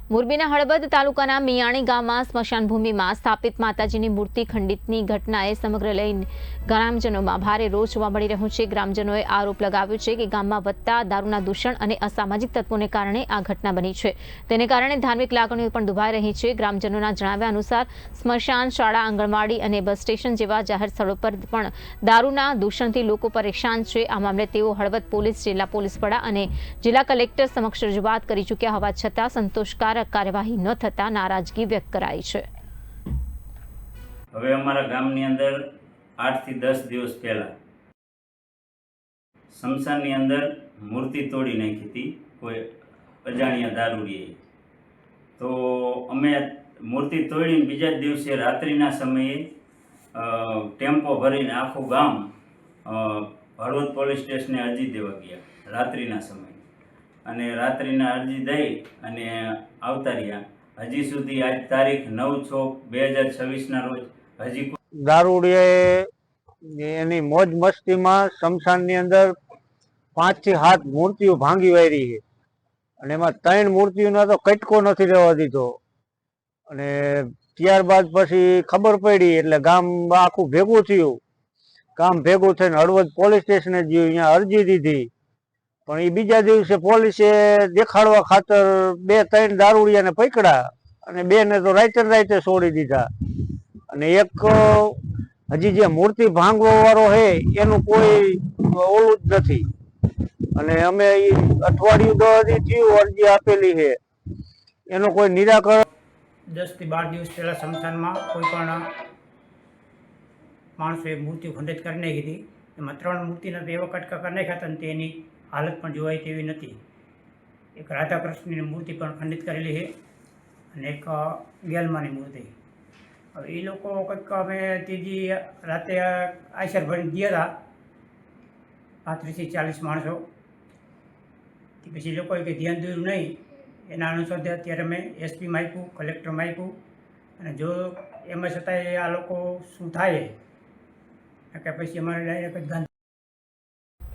મોરબીના હળવદ તાલુકાના મિયાણી ગામમાં સ્મશાન ભૂમિમાં સ્થાપિત માતાજીની મૂર્તિ ખંડિતની ઘટનાએ સમગ્ર લઈ ગ્રામજનોમાં ભારે રોષ જોવા મળી રહ્યો છે। ગ્રામજનોએ આરોપ લગાવ્યો છે કે ગામમાં વધતા દારૂના દૂષણ અને અસામાજિક તત્વોને કારણે આ ઘટના બની છે। તેને કારણે ધાર્મિક લાગણીઓ પણ દુભાઈ રહી છે। ગ્રામજનોના જણાવ્યા અનુસાર સ્મશાન, શાળા, આંગણવાડી અને બસ સ્ટેશન જેવા જાહેર સ્થળો પર પણ દારૂના દૂષણથી લોકો પરેશાન છે। આ મામલે તેઓ હળવદ પોલીસ, જિલ્લા પોલીસ વડા અને જિલ્લા કલેક્ટર સમક્ષ રજૂઆત કરી ચૂક્યા હોવા છતાં સંતોષકારક કાર્યવાહી ન થતા નારાજગી વ્યક્ત કરાઈ છે। હવે અમારા ગામની અંદર 8 થી 10 દિવસ પહેલા સ્મશાનની અંદર મૂર્તિ તોડી નાખી હતી કોઈ અજાણ્યા દારૂડીએ। તો અમે મૂર્તિ તોડીને બીજા દિવસે રાત્રિના સમયે ટેમ્પો ભરીને આખું ગામ હળવદ પોલીસ સ્ટેશને અરજી દેવા ગયા રાત્રિના સમયે, અને રાત્રિના અરજી દઈ અને આવતા રહ્યા। હજી સુધી આજ તારીખ 9/6/2026 રોજ હજી દારૂડિયાએ એની મોજ મસ્તીમાં સ્મશાનની અંદર 5 થી 7 મૂર્તિઓ ભાંગી વાળી છે, અને એમાં 3 મૂર્તિઓનો તો કટકો નથી રહેવા દીધો। અને ત્યારબાદ પછી ખબર પડી એટલે ગામ આખું ભેગું થયું। ગામ ભેગું થઈને હળવદ પોલીસ સ્ટેશને ગયું, અહીંયા અરજી દીધી, પણ એ બીજા દિવસે પોલીસે દેખાડવા ખાતર 2-3 દારૂડિયાને પકડ્યા અને 2 ને તો રાતે છોડી દીધા। અને એક હજી જે મૂર્તિ ભાંગવા વાળો છે એનું કોઈ ઓલું જ નથી। અને અમે અઠવાડિયું 10 દી થયું અરજી આપેલી છે, એનું કોઈ નિરાકરણ 10 થી 12 દિવસ પહેલા સ્મશાનમાં કોઈ પણ માણસોએ મૂર્તિ ખંડિત કરી નાખી હતી। એમાં 3 મૂર્તિના એવા કટકા કરી નાખ્યા હતા, તેની હાલત પણ જોવાય તેવી નથી। એક રાધાકૃષ્ણની મૂર્તિ પણ ખંડિત કરેલી છે અને એક ગેલમાની મૂર્તિ। હવે એ લોકો કંઈક અમે ત્રીજી રાતે આશર ભરીને ગયા હતા 35 થી 40 માણસો। પછી લોકોએ કંઈ ધ્યાન દોર્યું નહીં, એના અનુસંધાને અત્યારે અમે એસપીમાં આપ્યું, કલેક્ટરમાં આપ્યું, અને જો એમાં છતાંય આ લોકો શું થાય કે પછી અમારે ડાયરેક્ટ જ